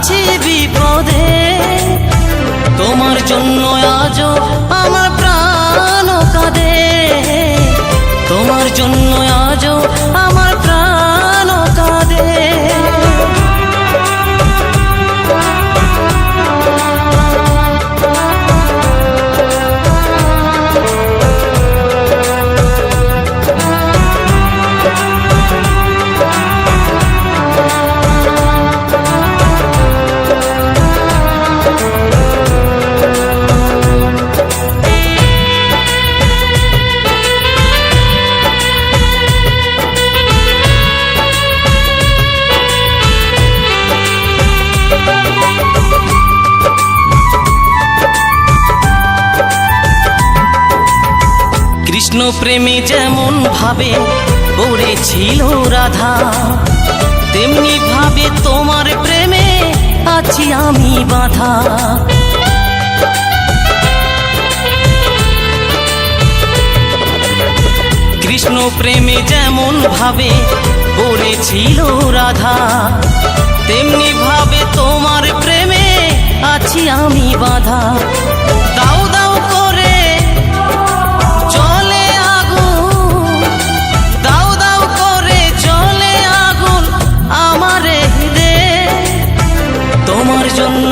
আছি বিপদে, তোমার জন্য আজও আমার প্রাণ কাঁদে, তোমার জন্য আজও আমার প্রাণ কাঁদে। কৃষ্ণ প্রেমে যেমন ভাবে পড়েছিল রাধা, তেমনি ভাবে তোমার প্রেমে আছি আমি বাঁধা। কৃষ্ণ প্রেমে যেমন ভাবে পড়েছিল রাধা, তেমনি ভাবে তোমার প্রেমে আছি আমি বাঁধা। দাও দাও করে চলে আগুন, দাও দাও করে চলে আগুন আমার হৃদয়ে, তোমার জন্য